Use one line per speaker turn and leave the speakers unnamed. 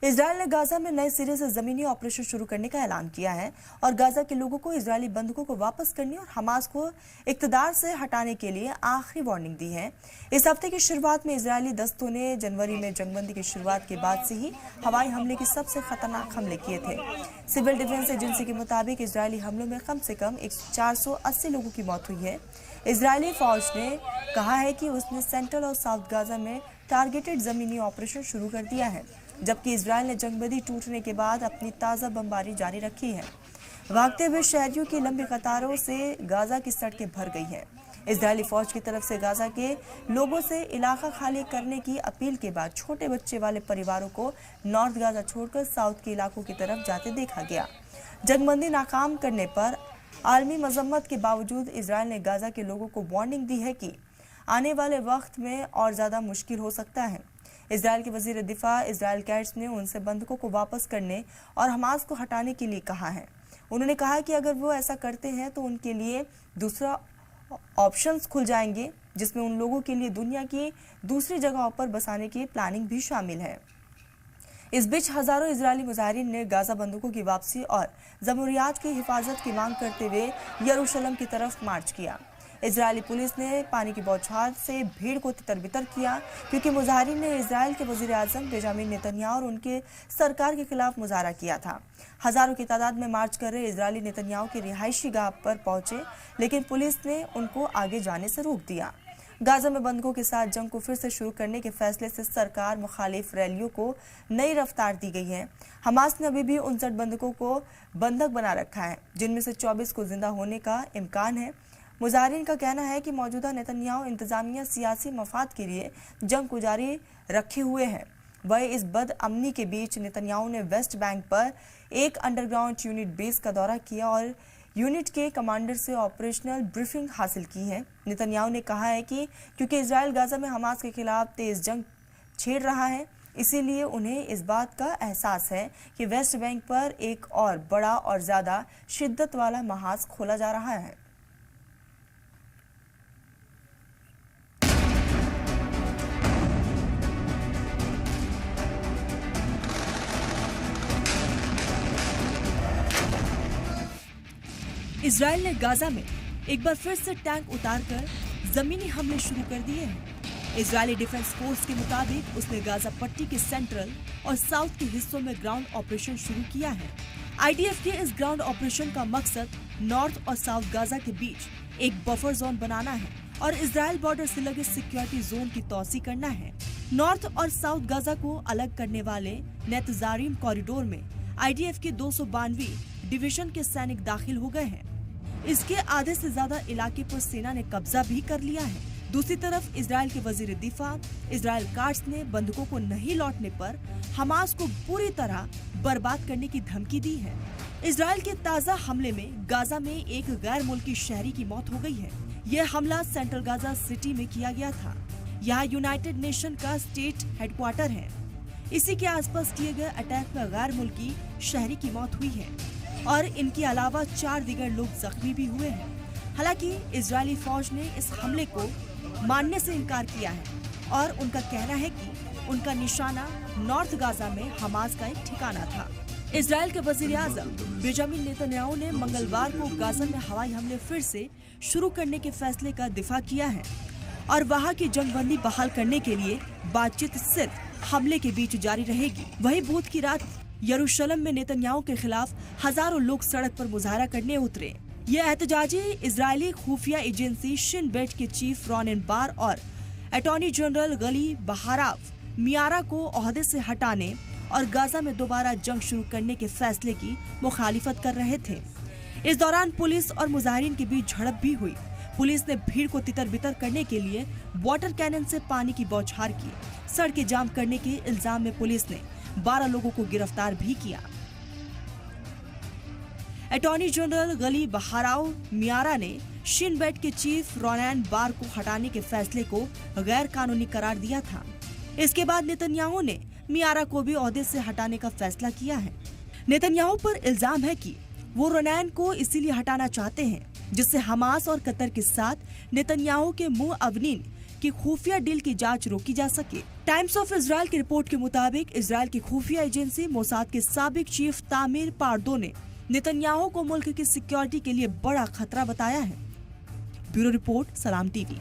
Israel ने Gaza में नए सिरे से जमीनी ऑपरेशन शुरू करने का ऐलान किया है और गाजा के लोगों को इजरायली बंधकों को वापस करने और हमास को इक्तदार से हटाने के लिए आखिरी वार्निंग दी है। इस हफ्ते की शुरुआत में इजरायली दस्तों ने जनवरी में जंगबंदी की शुरुआत के बाद से ही हवाई हमले के सबसे खतरनाक हमले किए थे। सिविल डिफेंस एजेंसी के मुताबिक इजरायली हमलों में कम से कम 480 लोगों की मौत हुई है। इजरायली फौज ने कहा है कि उसने सेंट्रल और साउथ गाजा में टारगेटेड जमीनी ऑपरेशन शुरू कर दिया है, जबकि इजरायल ने जंगबंदी टूटने के बाद अपनी ताज़ा बमबारी जारी रखी है। भागते हुए शहरियों की लंबी कतारों से गाजा की सड़कें भर गई हैं। इजरायली फौज की तरफ से गाजा के लोगों से इलाका खाली करने की अपील के बाद छोटे बच्चे वाले परिवारों को नॉर्थ गाजा छोड़कर साउथ के इलाकों की तरफ जाते देखा गया। जंगबंदी नाकाम करने पर आलमी मजम्मत के बावजूद इजरायल ने गाजा के लोगों को वार्निंग दी है कि आने वाले वक्त में और ज्यादा मुश्किल हो सकता है। इजरायल के वजीर दिफा इजराइल कैट्स ने उनसे बंधकों को वापस करने और हमास को हटाने के लिए कहा है। उन्होंने कहा कि अगर वो ऐसा करते हैं तो उनके लिए दूसरा ऑप्शंस खुल जाएंगे, जिसमें उन लोगों के लिए दुनिया की दूसरी जगहों पर बसाने की प्लानिंग भी शामिल है। इस बीच हजारों इजरायली मुजाहिरीन ने गाजा बंधकों की वापसी और जमूरियात की हिफाजत की मांग करते हुए यरूशलेम की तरफ मार्च किया। इजरायली पुलिस ने पानी की बौछार से भीड़ को तितर-बितर किया, क्योंकि मुजाहिरीन ने इजरायल के वजीर आजम बेंजामिन नेतन्याहू और उनके सरकार के खिलाफ मुजाहरा किया था। हजारों की तादाद में मार्च कर रहे इजरायली नेतन्याहू की रिहायशी गाह पर पहुंचे, लेकिन पुलिस ने उनको आगे जाने से रोक दिया। गाजा में बंधकों के साथ जंग को फिर से शुरू करने के फैसले से सरकार मुखालिफ रैलियों को नई रफ्तार दी गई है। हमास ने अभी भी 59 बंधकों को बंधक बना रखा है, जिनमें से 24 को जिंदा होने का इम्कान है। मुजाहिरीन का कहना है कि मौजूदा नेतन्याहू इंतजामिया सियासी मफाद के लिए जंग को जारी रखे हुए हैं। वह इस बदअमनी के बीच नेतन्याहू ने वेस्ट बैंक पर एक अंडरग्राउंड यूनिट बेस का दौरा किया और यूनिट के कमांडर से ऑपरेशनल ब्रीफिंग हासिल की है। नेतन्याहू ने कहा है कि क्योंकि इजरायल गाजा में हमास के खिलाफ तेज जंग छेड़ रहा है, इसीलिए उन्हें इस बात का एहसास है कि वेस्ट बैंक पर एक और बड़ा और ज्यादा शिद्दत वाला महाज खोला जा रहा है। इजरायल ने गाजा में एक बार फिर से टैंक उतारकर जमीनी हमले शुरू कर दिए हैं। इजरायली डिफेंस फोर्स के मुताबिक उसने गाजा पट्टी के सेंट्रल और साउथ के हिस्सों में ग्राउंड ऑपरेशन शुरू किया है। आईडीएफ के इस ग्राउंड ऑपरेशन का मकसद नॉर्थ और साउथ गाजा के बीच एक बफर जोन बनाना है और इजरायल बॉर्डर से लगे सिक्योरिटी जोन की तौसी करना है। नॉर्थ और साउथ गाजा को अलग करने वाले नेतजारिम कॉरिडोर में आईडीएफ के 292 डिवीजन के सैनिक दाखिल हो गए हैं। इसके आधे से ज्यादा इलाके पर सेना ने कब्जा भी कर लिया है। दूसरी तरफ इजरायल के वजीर दिफा इजराइल कैट्स ने बंधकों को नहीं लौटने पर हमास को पूरी तरह बर्बाद करने की धमकी दी है। इजरायल के ताजा हमले में गाजा में एक गैर मुल्की शहरी की मौत हो गई है। यह हमला सेंट्रल गाजा सिटी में किया गया था। यहाँ यूनाइटेड नेशन का स्टेट हेडक्वार्टर है। इसी के आसपास किए गए अटैक में गैर मुल्की शहरी की मौत हुई है और इनके अलावा 4 दीगर लोग जख्मी भी हुए हैं। हालांकि इजरायली फौज ने इस हमले को मानने से इनकार किया है और उनका कहना है कि उनका निशाना नॉर्थ गाजा में हमास का एक ठिकाना था। इजरायल के वजीर आजम बेंजामिन नेतन्याहू ने मंगलवार को गाजा में हवाई हमले फिर से शुरू करने के फैसले का दिफा किया है और वहां की जंगबंदी बहाल करने के लिए बातचीत सिर्फ हमले के बीच जारी रहेगी। वहीं बुध की रात यरूशलेम में नेतन्याहू के खिलाफ हजारों लोग सड़क पर मुजाहरा करने उतरे। ये एहतजाजी इजरायली खुफिया एजेंसी शिन बेट के चीफ रोनेन बार और अटॉर्नी जनरल गली बहाराव मियारा को ओहदे से हटाने और गाजा में दोबारा जंग शुरू करने के फैसले की मुखालिफत कर रहे थे। इस दौरान पुलिस और मुजाहिरीन के बीच झड़प भी हुई। पुलिस ने भीड़ को तितर-बितर करने के लिए वाटर कैनन से पानी की बौछार की। सड़कें जाम करने के इल्जाम में पुलिस ने 12 लोगों को गिरफ्तार भी किया। अटॉर्नी जनरल गली बहाराव मियारा ने शिन बेट के चीफ रोनेन बार को हटाने के फैसले को गैर कानूनी करार दिया था। इसके बाद नेतन्याहू ने मियारा को भी ओहदे से हटाने का फैसला किया है। नेतन्याहू पर इल्जाम है कि वो रोनेन को इसीलिए हटाना चाहते हैं जिससे हमास और कतर के साथ नेतन्याहू के मुअव्विनीन कि खुफिया डील की जांच रोकी जा सके। टाइम्स ऑफ इजराइल की रिपोर्ट के मुताबिक इजराइल की खुफिया एजेंसी मोसाद के साबिक चीफ तामीर पार्दो ने नेतन्याहू को मुल्क की सिक्योरिटी के लिए बड़ा खतरा बताया है। ब्यूरो रिपोर्ट, सलाम टीवी।